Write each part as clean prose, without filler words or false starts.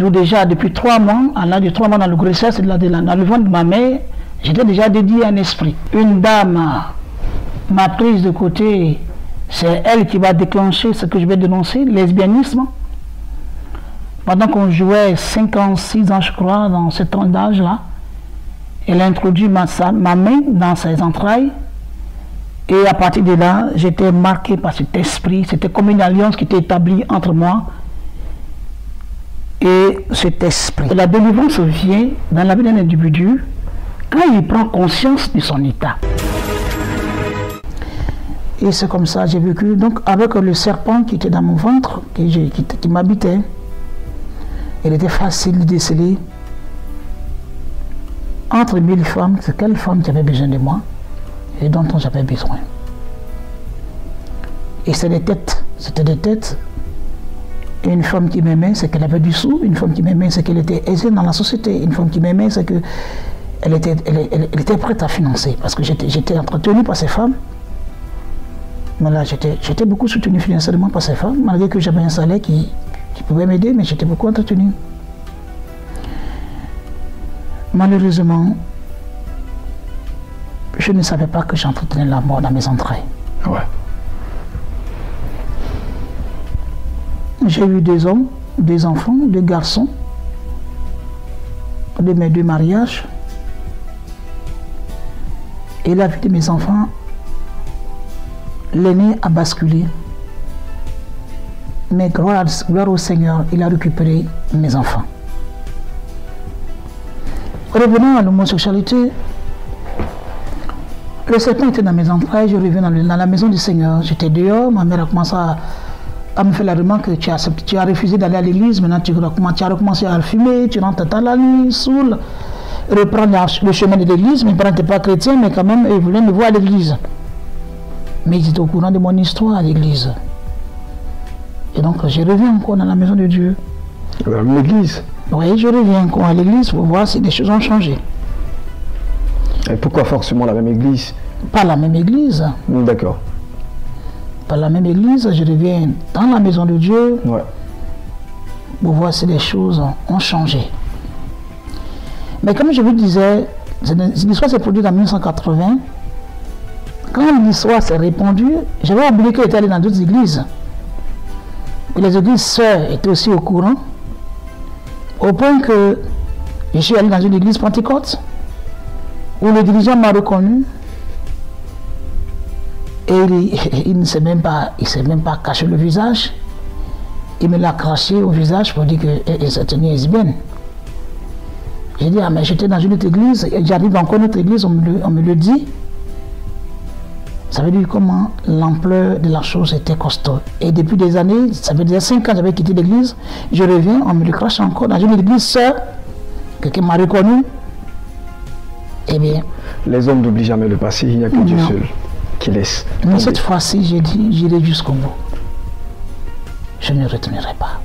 D'où déjà, depuis 3 mois, à l'âge de 3 mois dans le grossesse, dans le ventre de ma mère, j'étais déjà dédié à un esprit. Une dame m'a prise de côté, c'est elle qui va déclencher ce que je vais dénoncer, le lesbianisme. Pendant qu'on jouait 5 ans, 6 ans, je crois, dans ce temps d'âge-là, elle a introduit ma main dans ses entrailles. Et à partir de là, j'étais marqué par cet esprit. C'était comme une alliance qui était établie entre moi et cet esprit. La délivrance vient dans la vie d'un individu quand il prend conscience de son état. Et c'est comme ça que j'ai vécu. Donc avec le serpent qui était dans mon ventre, qui m'habitait, il était facile de déceler entre 1000 femmes, c'est quelle femme qui avait besoin de moi et dont j'avais besoin. Et c'était des têtes. Et une femme qui m'aimait, c'est qu'elle avait du sou. Une femme qui m'aimait, c'est qu'elle était aisée dans la société. Une femme qui m'aimait, c'est qu'elle était prête à financer. Parce que j'étais entretenu par ces femmes. Mais là, j'étais beaucoup soutenu financièrement par ces femmes, malgré que j'avais un salaire qui pouvait m'aider, mais j'étais beaucoup entretenu. Malheureusement, je ne savais pas que j'entretenais la mort dans mes entrailles. Ouais. J'ai eu 2 hommes, 2 enfants, 2 garçons de mes 2 mariages. Et la vie de mes enfants, l'aîné a basculé. Mais gloire au Seigneur, il a récupéré mes enfants. Revenons à l'homosexualité. Le serpent était dans mes entrailles, je reviens dans la maison du Seigneur. J'étais dehors, ma mère a commencé à me faire la remarque que tu as refusé d'aller à l'église, maintenant tu as recommencé à fumer, tu rentres dans la nuit, saoul, reprendre le chemin de l'église. Mes parents n'étaient pas chrétiens, mais quand même, ils voulaient me voir à l'église. Mais ils étaient au courant de mon histoire à l'église. Et donc, je reviens encore dans la maison de Dieu. Dans l'église? Oui, je reviens encore à l'église pour voir si les choses ont changé. Et pourquoi forcément la même église? Pas la même église. D'accord. Pas la même église, je reviens dans la maison de Dieu, ouais, pour voir si les choses ont changé. Mais comme je vous disais, l'histoire s'est produite en 1980. Quand l'histoire s'est répandue, j'avais oublié qu'elle était allée dans d'autres églises. Et les églises sœurs étaient aussi au courant, au point que je suis allé dans une église pentecôte, où le dirigeant m'a reconnu, et il ne s'est même pas caché le visage. Il me l'a craché au visage pour dire que c'était une lesbienne. J'ai dit, ah mais j'étais dans une autre église, j'arrive encore dans une autre église, on me le dit. Ça veut dire comment l'ampleur de la chose était costaud. Et depuis des années, ça fait déjà 5 ans que j'avais quitté l'église, je reviens, on me le crache encore dans une église sœur, quelqu'un m'a reconnu. Eh bien. Les hommes n'oublient jamais le passé, il n'y a que Dieu seul qui laisse. Mais cette fois-ci, j'ai dit, j'irai jusqu'au bout. Je ne retournerai pas.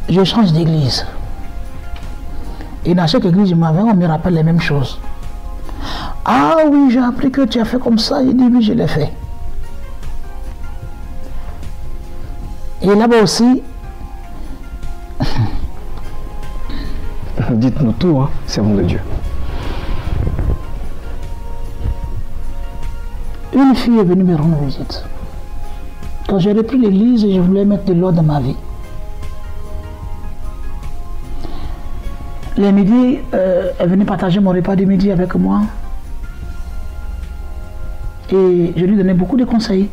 Je change d'église. Et dans chaque église, on me rappelle les mêmes choses. Ah oui, j'ai appris que tu as fait comme ça. Il dit oui, je l'ai fait. Et là-bas aussi, dites-nous tout, hein, servant de Dieu. Une fille est venue me rendre visite. Quand j'ai repris l'église, je voulais mettre de l'ordre dans ma vie. Le midi, elle venait partager mon repas de midi avec moi. Et je lui donnais beaucoup de conseils.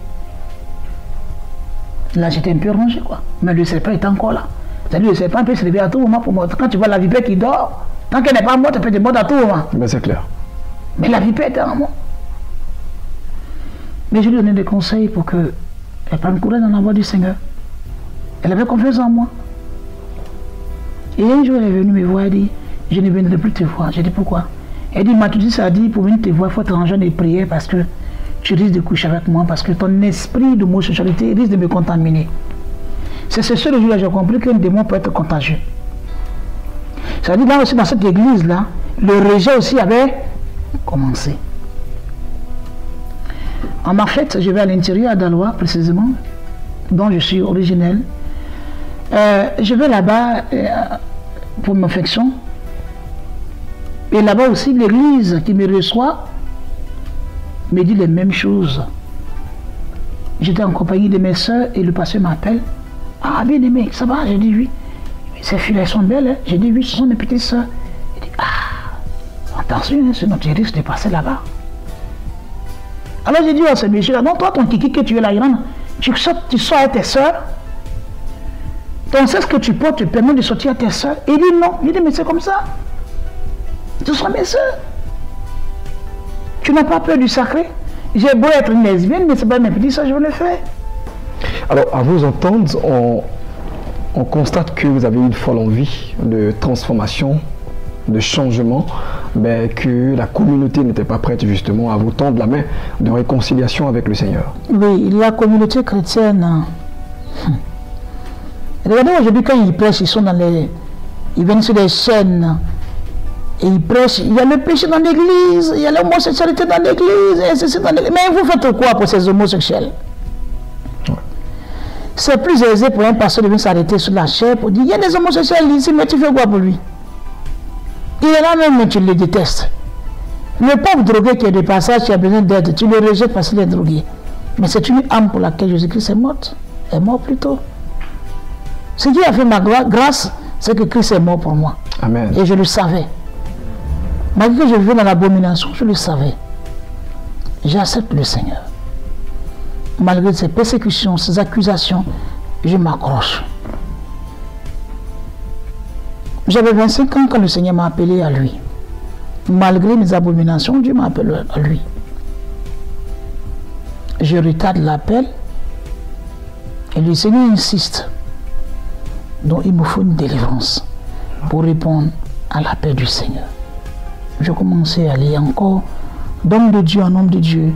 Là, j'étais un peu rangé, quoi. Mais le serpent était encore là. C'est-à-dire, le serpent peut se lever à tout moment pour moi. Quand tu vois la vipère qui dort, tant qu'elle n'est pas morte, elle peut te mordre à tout moment. Ben, c'est clair. Mais la vipère était en moi. Mais je lui donnais des conseils pour qu'elle prenne courage dans la voie du Seigneur. Elle avait confiance en moi. Et un jour, elle est venue me voir et dit, je ne viendrai plus te voir. J'ai dit, pourquoi? Elle dit, Mathieu, ça dit, pour venir te voir, il faut te ranger des prières parce que tu risques de coucher avec moi, parce que ton esprit d'homosexualité risque de me contaminer. C'est ce seul jour-là que j'ai compris qu'un démon peut être contagieux. Ça dit, là aussi, dans cette église-là, le rejet aussi avait commencé. En ma fête, je vais à l'intérieur, à Daloa, précisément, dont je suis originel. Je vais là-bas pour ma fonction. Et là-bas aussi, l'église qui me reçoit me dit les mêmes choses. J'étais en compagnie de mes soeurs et le pasteur m'appelle. Ah, bien aimé, ça va? J'ai dit oui. Ces filles, elles sont belles. Hein? J'ai dit oui, ce sont mes petites soeurs. Il dit ah, attention, hein, c'est notre risque de passer là-bas. Alors j'ai dit à ce monsieur-là, non, toi, ton kiki que tu es là, Iran, tu sors à tes soeurs. Ton ce que tu portes te permet de sortir à tes soeurs. Il dit non. Il dit, mais c'est comme ça. Ce sont mes soeurs. Tu n'as pas peur du sacré? J'ai beau être une lesbienne, mais c'est pas mes petits soeurs, je le fais. Alors, à vous entendre, on constate que vous avez une folle envie de transformation, de changement, mais que la communauté n'était pas prête justement à vous tendre la main de réconciliation avec le Seigneur. Oui, la communauté chrétienne. Regardez aujourd'hui quand ils prêchent, ils sont dans les... Ils viennent sur des chaînes et ils prêchent. Il y a le péché dans l'église, il y a l'homosexualité dans l'église, et ceci dans l'église. Mais vous faites quoi pour ces homosexuels? C'est plus aisé pour un pasteur de venir s'arrêter sur la chair pour dire il y a des homosexuels ici, mais tu fais quoi pour lui? Il est là même, mais tu le détestes. Le pauvre drogué qui est de passage, qui a besoin d'aide, tu le rejettes parce qu'il est drogué. Mais c'est une âme pour laquelle Jésus-Christ est mort plutôt. Ce qui a fait ma grâce, c'est que Christ est mort pour moi. Amen. Et je le savais. Malgré que je vivais dans l'abomination, je le savais. J'accepte le Seigneur. Malgré ces persécutions, ces accusations, je m'accroche. J'avais 25 ans quand le Seigneur m'a appelé à lui. Malgré mes abominations, Dieu m'a appelé à lui. Je retarde l'appel et le Seigneur insiste. Donc il me faut une délivrance pour répondre à l'appel du Seigneur. Je commençais à aller encore d'homme de Dieu en homme de Dieu,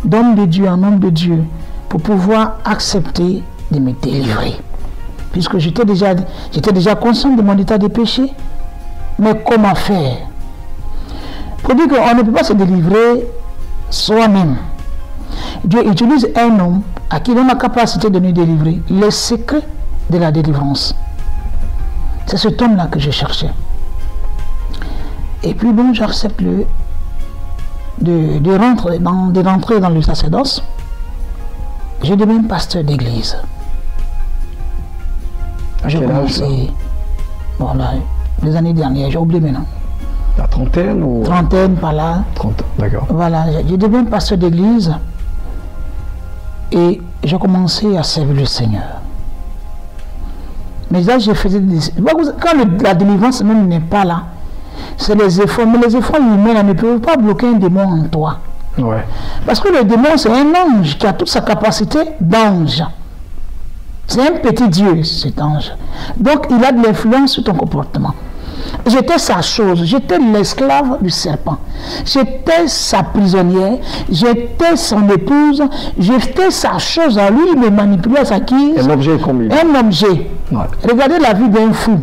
d'homme de Dieu en homme de Dieu, pour pouvoir accepter de me délivrer. Puisque j'étais déjà conscient de mon état de péché. Mais comment faire? Pour dire qu'on ne peut pas se délivrer soi-même. Dieu utilise un homme à qui il a la capacité de nous délivrer. Les secrets de la délivrance. C'est cet homme-là que je cherchais. Et puis bon, j'accepte de rentrer dans le sacerdoce. Je deviens pasteur d'église. À quel âge? Bon là, les années dernières, j'ai oublié maintenant. La trentaine ou... Trentaine, par là. 30, d'accord. Voilà, je deviens pasteur d'église et j'ai commencé à servir le Seigneur. Mais là, je faisais des... Quand la délivrance même n'est pas là, c'est les efforts. Mais les efforts humains ne peuvent pas bloquer un démon en toi. Ouais. Parce que le démon, c'est un ange qui a toute sa capacité d'ange. C'est un petit Dieu, cet ange. Donc, il a de l'influence sur ton comportement. J'étais sa chose, j'étais l'esclave du serpent. J'étais sa prisonnière, j'étais son épouse, j'étais sa chose à lui, il me manipulait à sa guise. Un objet comme lui. Un objet. Ouais. Regardez la vie d'un fou.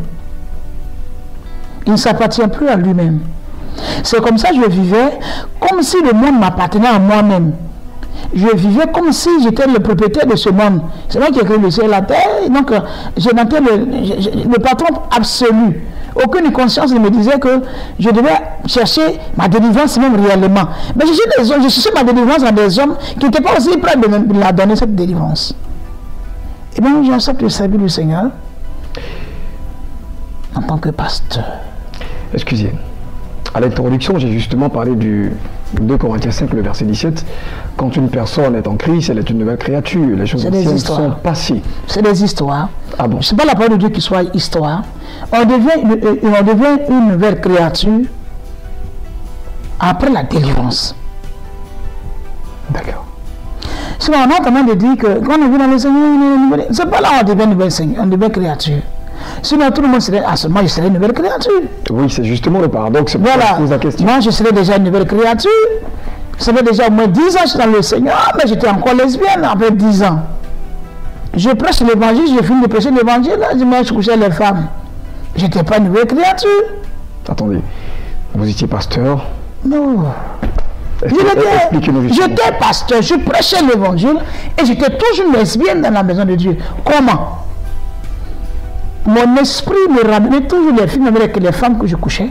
Il ne s'appartient plus à lui-même. C'est comme ça que je vivais, comme si le monde m'appartenait à moi-même. Je vivais comme si j'étais le propriétaire de ce monde. C'est moi qui ai créé le ciel et la terre. Donc, j'étais le patron absolu. Aucune conscience ne me disait que je devais chercher ma délivrance même réellement. Mais je cherchais ma délivrance dans des hommes qui n'étaient pas aussi prêts de me la donner, cette délivrance. Et bien, j'accepte le service du Seigneur en tant que pasteur. Excusez. À l'introduction, j'ai justement parlé du 2 Corinthiens 5, le verset 17. Quand une personne est en Christ, elle est une nouvelle créature. Les choses anciennes sont passées. C'est des histoires. Ah bon? Ce n'est pas la parole de Dieu qui soit histoire. On devient une nouvelle créature après la délivrance. D'accord. Sinon, on a tendance de dire que quand on vit dans le Seigneur, c'est pas là où on devient une nouvelle créature. Sinon, tout le monde serait, moi je serais une nouvelle créature. Oui, c'est justement le paradoxe. Voilà. Je pose la question. Moi, je serais déjà une nouvelle créature. Ça fait déjà au moins 10 ans que je suis dans le Seigneur, mais j'étais encore lesbienne après 10 ans. Je prêche l'évangile, je finis de prêcher l'évangile, je couchais les femmes. Je n'étais pas une nouvelle créature. Attendez, vous étiez pasteur? Non. J'étais pasteur, je prêchais l'évangile et j'étais toujours lesbienne dans la maison de Dieu. Comment? mon esprit me ramenait toujours les films avec les femmes que je couchais.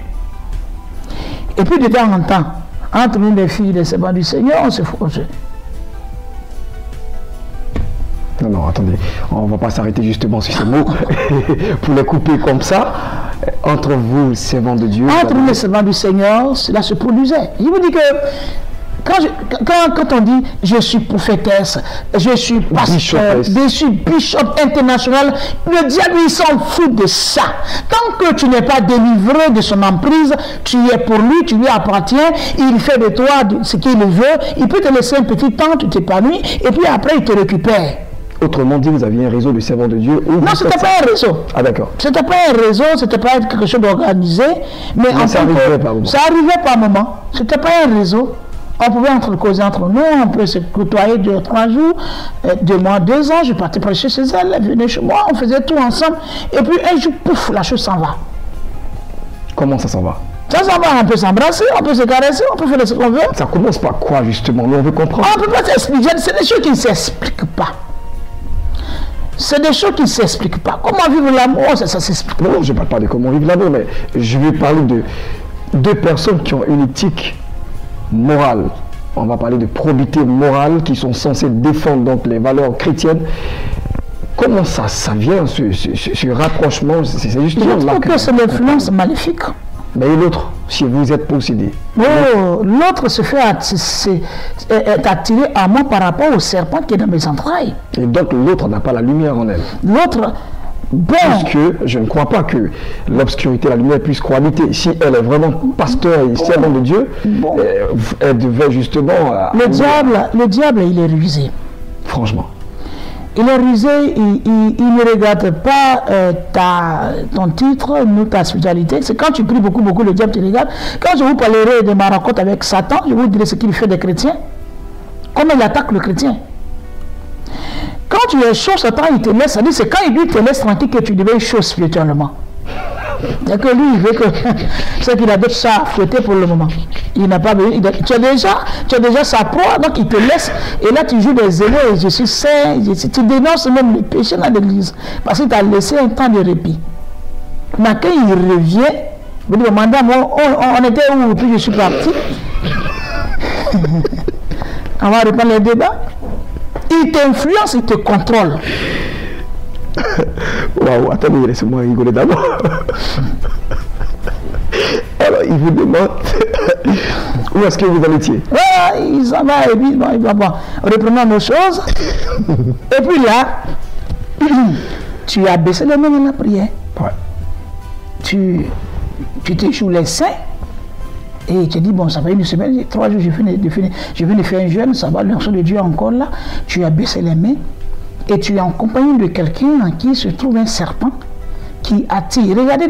Et puis de temps en temps, entre nous les filles des servants du Seigneur, on se fausse. Non, attendez, on ne va pas s'arrêter justement sur ces mots pour les couper comme ça. Entre vous, servants de Dieu. Entre nous, les servants du Seigneur, cela se produisait. Je vous dis que quand on dit je suis prophétesse, je suis pasteur, je suis bishop international, le diable il s'en fout de ça. Tant que tu n'es pas délivré de son emprise, tu es pour lui, tu lui appartiens, il fait de toi ce qu'il veut, il peut te laisser un petit temps, tu t'épanouis, et puis après il te récupère. Autrement dit, vous aviez un réseau de servants de Dieu. Non, ce n'était pas un réseau. Ah d'accord. Ce n'était pas un réseau, ce n'était pas quelque chose d'organisé, mais ça arrivait par moment. Ça arrivait par moment. Ce n'était pas un réseau. On pouvait causer entre nous, on peut se côtoyer 2-3 jours, 2 mois, 2 ans, je partais prêcher chez elle, elle venait chez moi, on faisait tout ensemble, et puis un jour, pouf, la chose s'en va. Comment ça s'en va? Ça s'en va, on peut s'embrasser, on peut se caresser, on peut faire ce qu'on veut. Ça commence par quoi justement? Nous on veut comprendre. On ne peut pas s'expliquer, c'est des choses qui ne s'expliquent pas. C'est des choses qui ne s'expliquent pas. Comment vivre l'amour, ça s'explique. Non, je ne parle pas de comment vivre l'amour, mais je vais parler de 2 personnes qui ont une éthique morale. On va parler de probité morale, qui sont censées défendre donc les valeurs chrétiennes. Comment ça vient, ce rapprochement? C'est justement là que c'est l'influence maléfique. Mais l'autre, si vous êtes possédé. Oh, l'autre se fait est attiré à moi par rapport au serpent qui est dans mes entrailles. Et donc l'autre n'a pas la lumière en elle. L'autre, bon. Puisque je ne crois pas que l'obscurité et la lumière puissent cohabiter. Si elle est vraiment pasteur et servant de Dieu, elle devait justement... Le diable, il est rusé. Franchement. Il est rusé, il ne regarde pas ton titre, ni ta spiritualité. C'est quand tu pries beaucoup, le diable te regarde. Quand je vous parlerai de ma rencontre avec Satan, je vous dirai ce qu'il fait des chrétiens. Comment il attaque le chrétien. Quand tu es chaud, Satan, il te laisse. C'est quand il te laisse tranquille que tu deviens chaud spirituellement. C'est que lui, il veut que c'est qu'il a d'autres chats à fouetter pour le moment. Il n'a pas besoin. Tu as déjà sa proie, donc il te laisse. Et là, tu joues des zélés. Je suis saint. Tu dénonces même les péchés dans l'église. Parce qu'il t'a laissé un temps de répit. Mais quand il revient, vous dites, madame, on était où? Puis je suis parti. On va reprendre les débats. Il t'influence, il te contrôle. Waouh, attendez, laissez-moi rigoler d'abord. Alors, il vous demande où est-ce que vous en étiez? Il s'en va et puis il va voir. Reprenons nos choses. Et puis là, tu as baissé les mains dans la prière. Ouais. Tu te joues les seins. Et tu dis, bon, ça fait une semaine, 3 jours, je viens de faire un jeûne, ça va, l'onction de Dieu encore là. Tu as baissé les mains. Et tu es en compagnie de quelqu'un en qui se trouve un serpent qui attire. Regardez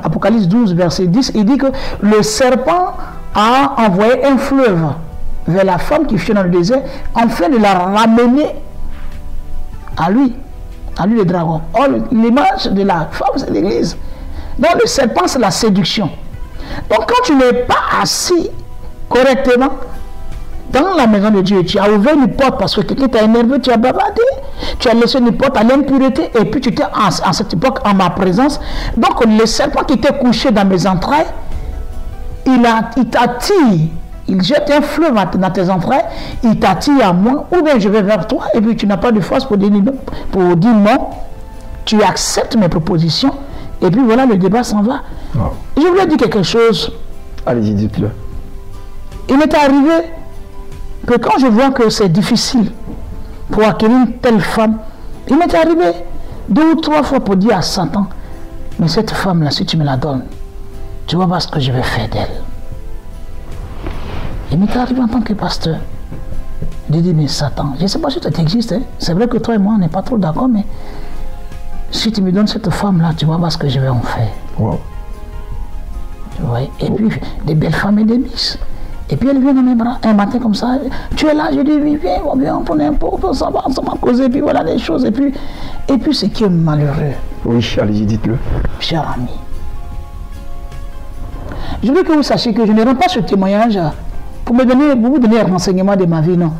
Apocalypse 12, verset 10, il dit que le serpent a envoyé un fleuve vers la femme qui fuit dans le désert, afin de la ramener à lui le dragon. Or, l'image de la femme, c'est l'église. Donc le serpent, c'est la séduction. Donc quand tu n'es pas assis correctement, dans la maison de Dieu, tu as ouvert une porte parce que quelqu'un t'a énervé, tu as bavardé, tu as laissé une porte à l'impureté et puis tu étais en cette époque en ma présence. Donc le serpent qui était couché dans mes entrailles, il t'attire, il jette un fleuve dans tes entrailles, il t'attire à moi, ou bien je vais vers toi et puis tu n'as pas de force pour dire non, tu acceptes mes propositions et puis voilà, le débat s'en va. Wow. Je voulais dire quelque chose. Allez-y, dites-le. Il m'est arrivé que quand je vois que c'est difficile pour acquérir une telle femme, il m'est arrivé 2 ou 3 fois pour dire à Satan, mais cette femme-là, si tu me la donnes, tu vois pas ce que je vais faire d'elle. Il m'est arrivé en tant que pasteur de dire, mais Satan, je ne sais pas si ça existe, hein? C'est vrai que toi et moi, on n'est pas trop d'accord, mais si tu me donnes cette femme-là, tu vois pas ce que je vais en faire. Wow. Tu vois? Et puis, des belles femmes et des miss. Et puis elle vient dans mes bras un matin comme ça. Tu es là, je dis, viens, on prend un pot, on s'en va causer, et puis voilà les choses. Et puis ce qui est malheureux. Oui, allez-y, dites-le. Cher ami, je veux que vous sachiez que je ne rends pas ce témoignage pour vous donner un renseignement de ma vie, non.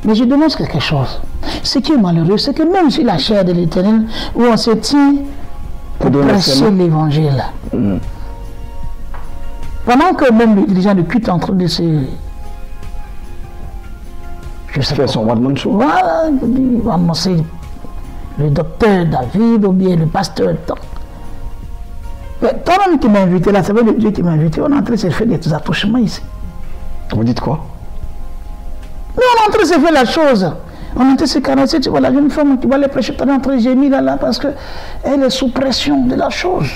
Mais je dénonce quelque chose. Ce qui est malheureux, c'est que même sur la chair de l'Éternel, où on se tient pour prêcher l'évangile, pendant que même les gens de culte en train de se... Je sais pas, son one-man show. Voilà, il va annoncer le docteur David ou bien le pasteur. Toi-même qui m'as invité là, c'est vrai le Dieu qui m'a invité, on est en train de se faire des attouchements ici. Vous dites quoi? Mais on est en train de se faire la chose. On est en train de se caresser, tu vois la jeune femme qui va aller prêcher, elle est en train de gémir là parce qu'elle est sous pression de la chose.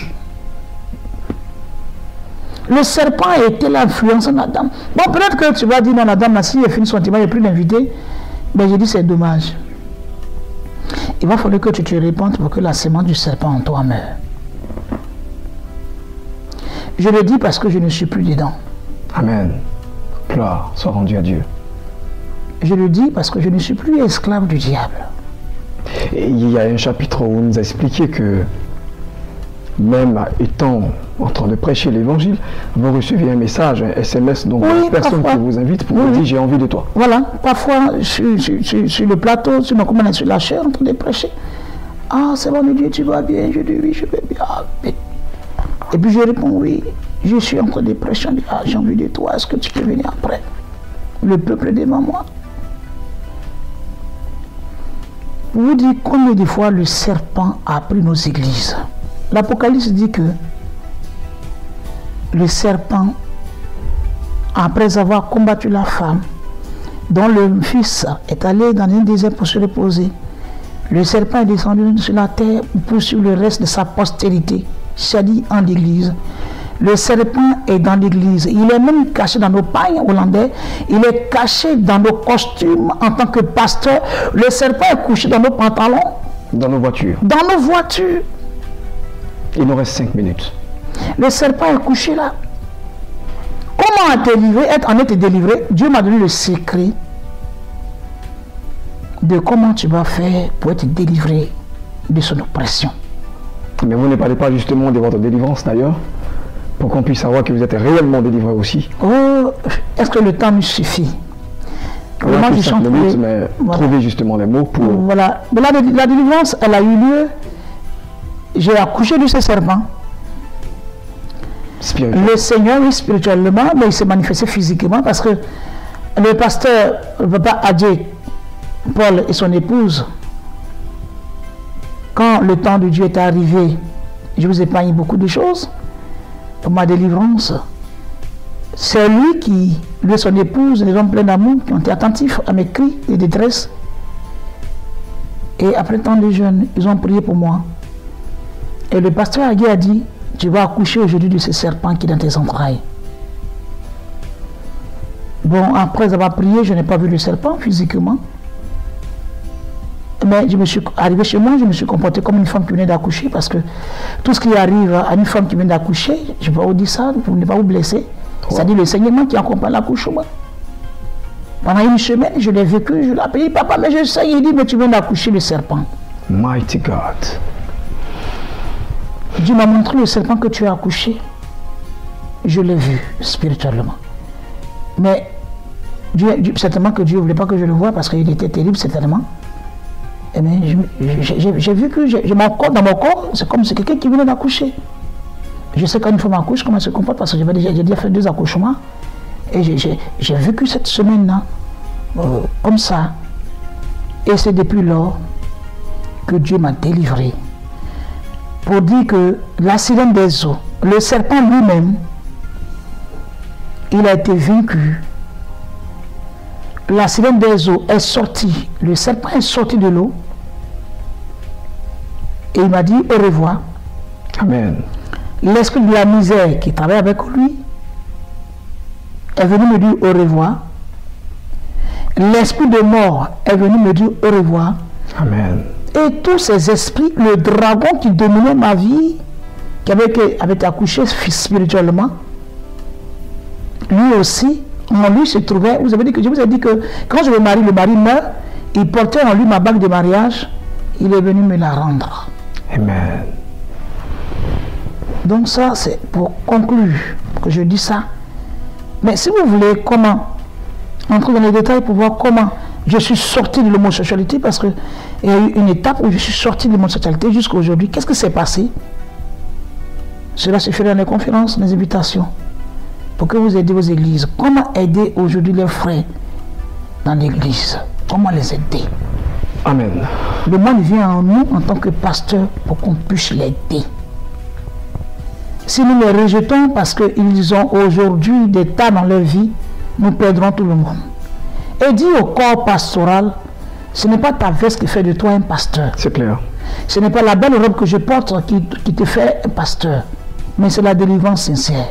Le serpent a été l'influence de la dame. Bon, peut-être que tu vas dire, non, la dame, si elle finit son temps, il n'y a plus d'invité. Ben, j'ai dit, c'est dommage. Il va falloir que tu te répandes pour que la semence du serpent en toi meure. Je le dis parce que je ne suis plus dedans. Amen. Gloire soit rendue à Dieu. Je le dis parce que je ne suis plus esclave du diable. Et il y a un chapitre où on nous a expliqué que même étant en train de prêcher l'évangile, vous recevez un message, un SMS, donc oui, la personne parfois. qui vous invite pour vous dire j'ai envie de toi. Voilà, parfois sur le plateau, sur la chair en train de prêcher. Ah, c'est bon Dieu, tu vas bien? Je dis oui, je vais bien. Et puis je réponds oui, je suis en train de prêcher, j'ai envie de toi, est-ce que tu peux venir après? Le peuple est devant moi. Vous dites combien de fois le serpent a pris nos églises? L'Apocalypse dit que le serpent, après avoir combattu la femme, dont le fils est allé dans un désert pour se reposer, le serpent est descendu sur la terre pour poursuivre le reste de sa postérité, c'est-à-dire en l'église. Le serpent est dans l'église. Il est même caché dans nos pailles hollandais. Il est caché dans nos costumes en tant que pasteur. Le serpent est couché dans nos pantalons. Dans nos voitures. Dans nos voitures. Il nous reste 5 minutes. Le serpent est couché là. Comment en être délivré? Dieu m'a donné le secret de comment tu vas faire pour être délivré de son oppression. Mais vous ne parlez pas justement de votre délivrance d'ailleurs, pour qu'on puisse savoir que vous êtes réellement délivré aussi. Oh, est-ce que le temps nous suffit? On a plus 5 minutes, mais voilà. Trouvez justement les mots pour... Voilà. Mais la délivrance, elle a eu lieu. J'ai accouché de ce serpent. Le Seigneur, oui, spirituellement, mais il s'est manifesté physiquement parce que le pasteur, le papa Adjé, Paul et son épouse, quand le temps de Dieu est arrivé, je vous épargne beaucoup de choses. Pour ma délivrance, c'est lui qui, lui et son épouse, les hommes pleins d'amour, qui ont été attentifs à mes cris de détresse. Et après tant de jeûnes, ils ont prié pour moi. Et le pasteur Agui a dit, tu vas accoucher aujourd'hui de ce serpent qui est dans tes entrailles. Bon, après avoir prié, je n'ai pas vu le serpent physiquement. Mais je me suis arrivé chez moi, je me suis comporté comme une femme qui venait d'accoucher parce que tout ce qui arrive à une femme qui vient d'accoucher, je ne vais pas vous dire ça pour ne pas vous blesser. C'est-à-dire le saignement qui accompagne l'accouchement. Pendant une semaine, je l'ai vécu, je l'ai appelé, papa, mais je sais, il dit, mais tu viens d'accoucher le serpent. Mighty God. Dieu m'a montré le serpent que tu as accouché. Je l'ai vu spirituellement. Mais certainement que Dieu ne voulait pas que je le voie parce qu'il était terrible, certainement. Mais j'ai vu que dans mon corps, c'est comme si quelqu'un qui venait d'accoucher. Je sais quand une femme accouche, comment elle se comporte, parce que j'ai déjà fait 2 accouchements. Et j'ai vécu cette semaine-là, comme ça. Et c'est depuis lors que Dieu m'a délivré. Pour dire que la sirène des eaux, le serpent lui-même, il a été vaincu. La sirène des eaux est sortie, le serpent est sorti de l'eau et il m'a dit au revoir. Amen. L'esprit de la misère qui travaille avec lui est venu me dire au revoir. L'esprit de mort est venu me dire au revoir. Amen. Et tous ces esprits, le dragon qui dominait ma vie, qui avait été accouché spirituellement, lui aussi, en lui se trouvait, je vous ai dit que quand je me marie, le mari meurt, il portait en lui ma bague de mariage, il est venu me la rendre. Amen. Donc ça, c'est pour conclure que je dis ça. Mais si vous voulez comment, entrer dans les détails pour voir comment je suis sorti de l'homosexualité parce qu'il y a eu une étape où je suis sorti de l'homosexualité jusqu'à aujourd'hui. Qu'est-ce qui s'est passé? Cela se fait dans les conférences, les invitations, pour que vous aidiez vos églises. Comment aider aujourd'hui les frères dans l'église? Comment les aider? Amen. Le monde vient en nous en tant que pasteur pour qu'on puisse l'aider. Si nous les rejetons parce qu'ils ont aujourd'hui des tas dans leur vie, nous perdrons tout le monde. Et dis au corps pastoral, ce n'est pas ta veste qui fait de toi un pasteur. C'est clair. Ce n'est pas la belle robe que je porte qui te fait un pasteur, mais c'est la délivrance sincère.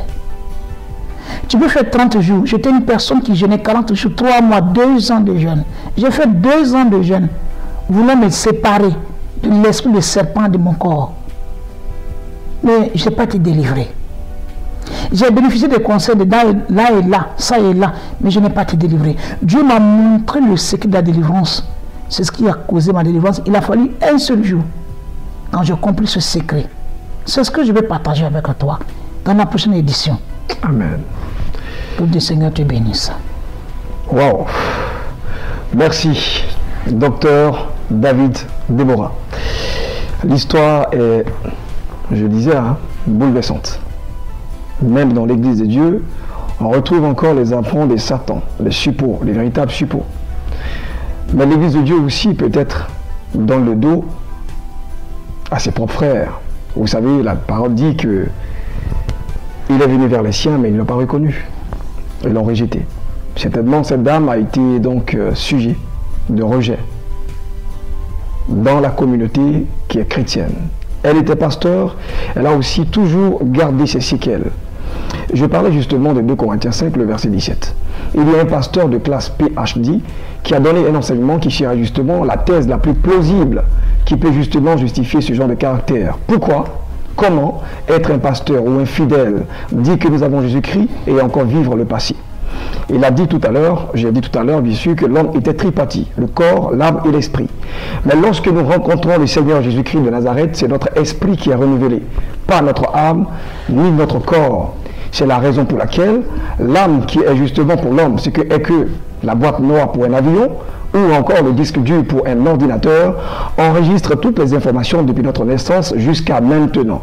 Tu peux faire 30 jours. J'étais une personne qui jeûnait 40 jours, 3 mois, 2 ans de jeûne. J'ai fait 2 ans de jeûne, voulant me séparer de l'esprit de serpent de mon corps. Mais je n'ai pas été délivré. J'ai bénéficié des conseils de là et là, ça et là, mais je n'ai pas été délivré. Dieu m'a montré le secret de la délivrance. C'est ce qui a causé ma délivrance. Il a fallu un seul jour quand j'ai compris ce secret. C'est ce que je vais partager avec toi dans la prochaine édition. Amen. Que le Seigneur te bénisse. Wow. Merci, docteur David Déborah. L'histoire est, je disais, bouleversante. Même dans l'église de Dieu, on retrouve encore les affronts des Satans, les suppôts, les véritables suppôts. Mais l'église de Dieu aussi peut être dans le dos à ses propres frères. Vous savez, la parole dit que il est venu vers les siens, mais ils ne l'ont pas reconnu. Ils l'ont rejeté. Certainement, cette dame a été donc sujet de rejet dans la communauté qui est chrétienne. Elle était pasteur, elle a aussi toujours gardé ses séquelles. Je parlais justement de 2 Corinthiens 5, le verset 17. Il y a un pasteur de classe PhD qui a donné un enseignement qui sera justement la thèse la plus plausible qui peut justement justifier ce genre de caractère. Pourquoi? Comment être un pasteur ou un fidèle dit que nous avons Jésus-Christ et encore vivre le passé? Il a dit tout à l'heure, j'ai dit tout à l'heure bien sûr que l'homme était tripartite, le corps, l'âme et l'esprit. Mais lorsque nous rencontrons le Seigneur Jésus-Christ de Nazareth, c'est notre esprit qui est renouvelé, pas notre âme ni notre corps. C'est la raison pour laquelle l'âme qui est justement pour l'homme, c'est que la boîte noire pour un avion ou encore le disque dur pour un ordinateur enregistre toutes les informations depuis notre naissance jusqu'à maintenant.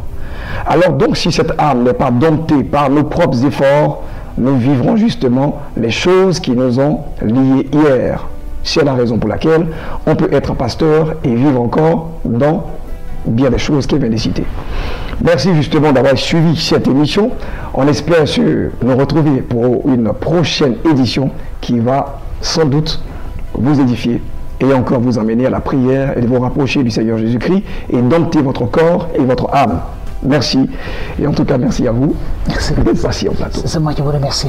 Alors donc si cette âme n'est pas domptée par nos propres efforts, nous vivrons justement les choses qui nous ont liés hier. C'est la raison pour laquelle on peut être pasteur et vivre encore dans bien des choses qu'il vient de citer. Merci justement d'avoir suivi cette émission. On espère nous retrouver pour une prochaine édition qui va sans doute vous édifier et encore vous emmener à la prière et de vous rapprocher du Seigneur Jésus-Christ et dompter votre corps et votre âme. Merci. Et en tout cas, merci à vous. Merci. D'être passé au plateau. C'est moi qui vous remercie.